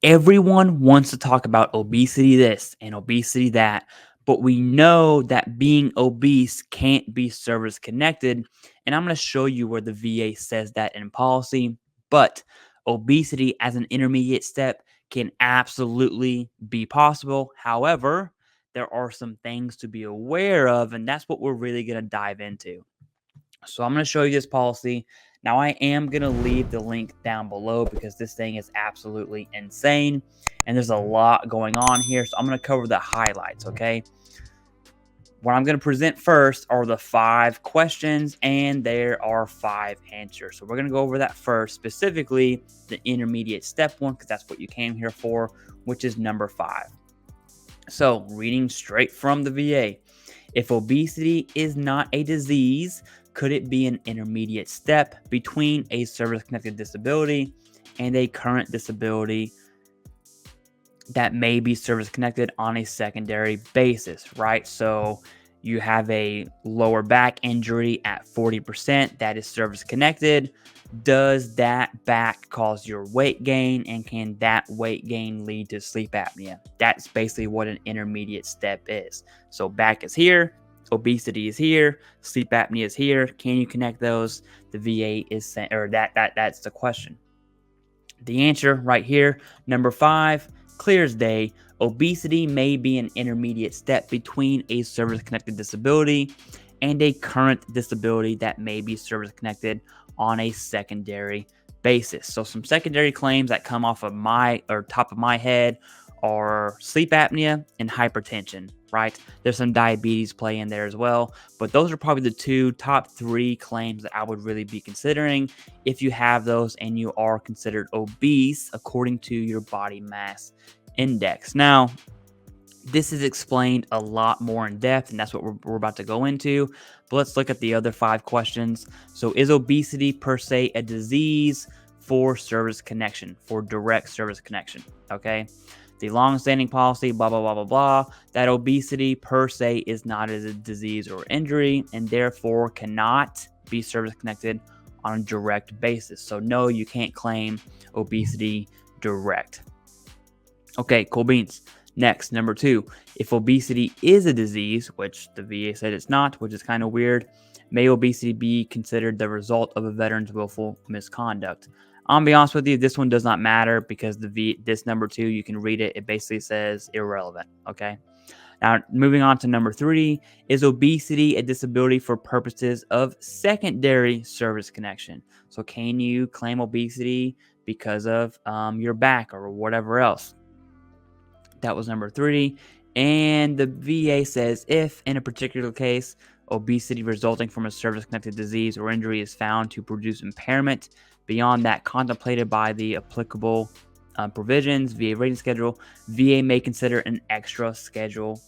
Everyone wants to talk about obesity this and obesity that, but we know that being obese can't be service connected. And I'm going to show you where the VA says that in policy. But obesity as an intermediate step can absolutely be possible. However, there are some things to be aware of, and that's what we're really going to dive into. So I'm going to show you this policy. Now, I am going to leave the link down below because this thing is absolutely insane and there's a lot going on here. So I'm going to cover the highlights, okay? What I'm going to present first are the 5 questions and there are 5 answers. So we're going to go over that first, specifically the intermediate step 1, because that's what you came here for, which is number 5. So reading straight from the VA, if obesity is not a disease, could it be an intermediate step between a service-connected disability and a current disability that may be service-connected on a secondary basis, right? So you have a lower back injury at 40% that is service-connected. Does that back cause your weight gain, and can that weight gain lead to sleep apnea? That's basically what an intermediate step is. So back is here, obesity is here, sleep apnea is here. Can you connect those? The VA is saying, or that's the question. The answer right here, number 5, clear as day. Obesity may be an intermediate step between a service-connected disability and a current disability that may be service-connected on a secondary basis. So some secondary claims that come off of top of my head are sleep apnea and hypertension, right? There's some diabetes play in there as well, but those are probably the top 3 claims that I would really be considering if you have those and you are considered obese according to your body mass index. Now, this is explained a lot more in depth, and that's what we're about to go into. But let's look at the other 5 questions. So is obesity per se a disease for service connection, for direct service connection? Okay. The long-standing policy, blah, blah, blah, blah, blah, that obesity per se is not a disease or injury and therefore cannot be service-connected on a direct basis. So no, you can't claim obesity direct. Okay, cool beans. Next, number 2, if obesity is a disease, which the VA said it's not, which is kind of weird, may obesity be considered the result of a veteran's willful misconduct? I'll be honest with you, this one does not matter because this number 2, you can read it. It basically says irrelevant, okay? Now, moving on to number 3, is obesity a disability for purposes of secondary service connection? So can you claim obesity because of your back or whatever else? That was number 3. And the VA says if, in a particular case, obesity resulting from a service-connected disease or injury is found to produce impairment beyond that contemplated by the applicable provisions, VA rating schedule, VA may consider an extra schedule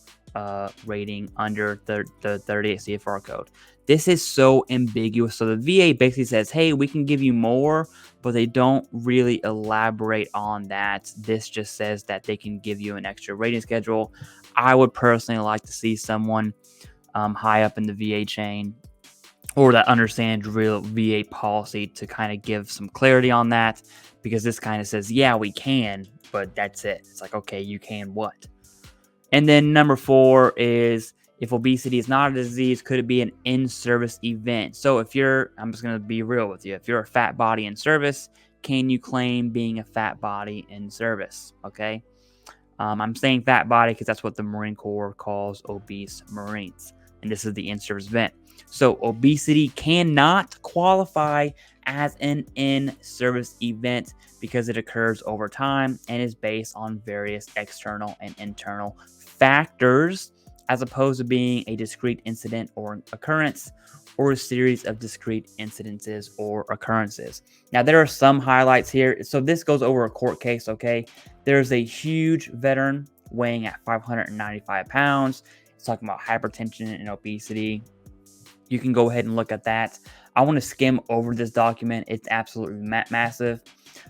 rating under the 38 CFR code. This is so ambiguous. So the VA basically says, hey, we can give you more, but they don't really elaborate on that. This just says that they can give you an extra rating schedule. I would personally like to see someone high up in the VA chain or that understands real VA policy to kind of give some clarity on that, because this kind of says, yeah, we can, but that's it. It's like, okay, you can what? And then number 4 is, if obesity is not a disease, could it be an in-service event? So I'm just going to be real with you. If you're a fat body in service, can you claim being a fat body in service? Okay. I'm saying fat body because that's what the Marine Corps calls obese Marines. And this is the in-service event. So obesity cannot qualify as an in-service event because it occurs over time and is based on various external and internal factors, as opposed to being a discrete incident or occurrence or a series of discrete incidences or occurrences. Now, there are some highlights here. So this goes over a court case, okay? There's a huge veteran weighing at 595 pounds. It's talking about hypertension and obesity. You can go ahead and look at that. I want to skim over this document. It's absolutely massive.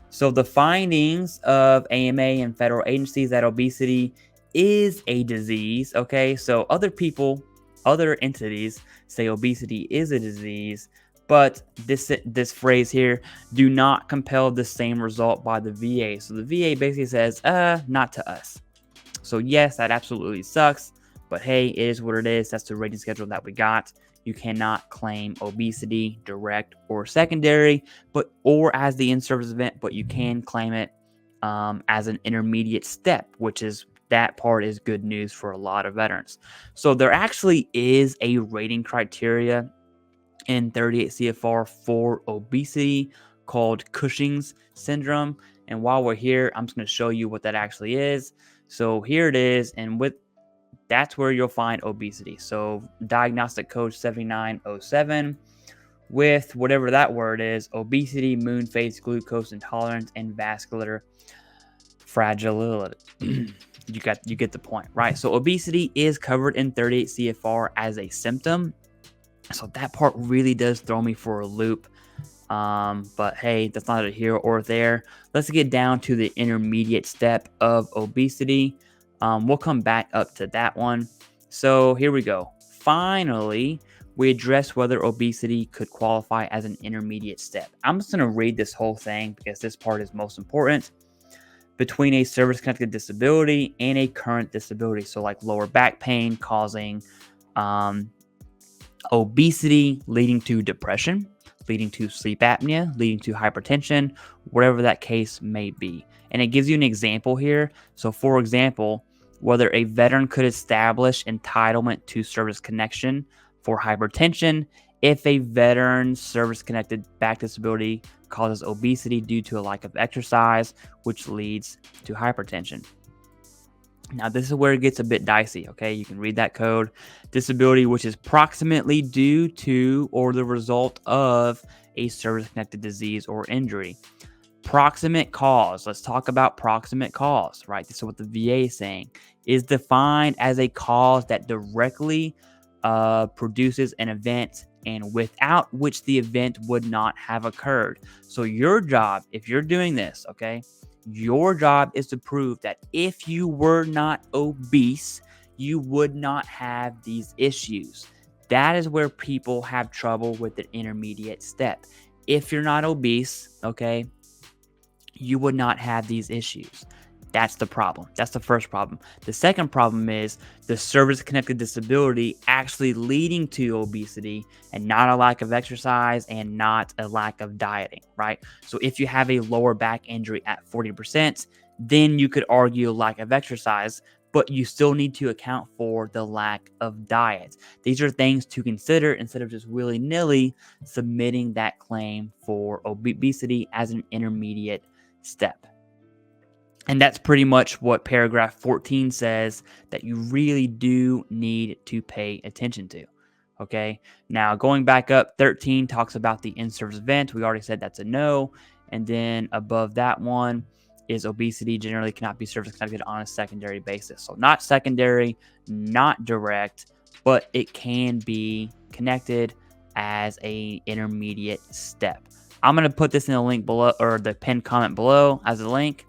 So the findings of AMA and federal agencies that obesity is a disease, okay? So other entities say obesity is a disease, But this phrase here, do not compel the same result by the VA. So the VA basically says, not to us. So yes, that absolutely sucks, but hey, it is what it is. That's the rating schedule that we got. You cannot claim obesity direct or secondary, or as the in-service event, but you can claim it as an intermediate step, that part is good news for a lot of veterans. So there actually is a rating criteria in 38 CFR for obesity called Cushing's syndrome. And while we're here, I'm just going to show you what that actually is. So here it is, and that's where you'll find obesity. So diagnostic code 7907 with whatever that word is: obesity, moon phase, glucose intolerance, and vascular fragility. You get the point, right? So obesity is covered in 38 CFR as a symptom. So that part really does throw me for a loop. But hey, that's not a here or there. Let's get down to the intermediate step of obesity. We'll come back up to that one. So here we go. Finally, we address whether obesity could qualify as an intermediate step. I'm just going to read this whole thing because this part is most important. Between a service-connected disability and a current disability, so like lower back pain causing obesity, leading to depression, leading to sleep apnea, leading to hypertension, whatever that case may be. And it gives you an example here. So for example, whether a veteran could establish entitlement to service connection for hypertension if a veteran's service-connected back disability causes obesity due to a lack of exercise, which leads to hypertension. Now, this is where it gets a bit dicey, okay? You can read that code. Disability which is proximately due to or the result of a service-connected disease or injury. Proximate cause. Let's talk about proximate cause, right? This is what the VA is saying. Is defined as a cause that directly produces an event and without which the event would not have occurred. So your job, if you're doing this, okay, your job is to prove that if you were not obese, you would not have these issues. That is where people have trouble with the intermediate step. If you're not obese, okay, you would not have these issues. That's the problem. That's the first problem. The second problem is the service-connected disability actually leading to obesity and not a lack of exercise and not a lack of dieting, right? So if you have a lower back injury at 40%, then you could argue a lack of exercise, but you still need to account for the lack of diet. These are things to consider instead of just willy-nilly submitting that claim for obesity as an intermediate step. And that's pretty much what paragraph 14 says that you really do need to pay attention to. Okay, now going back up, 13 talks about the in-service event. We already said that's a no. And then above that one is obesity generally cannot be service connected on a secondary basis. So not secondary, not direct, but it can be connected as a intermediate step. I'm going to put this in the link below, or the pinned comment below as a link.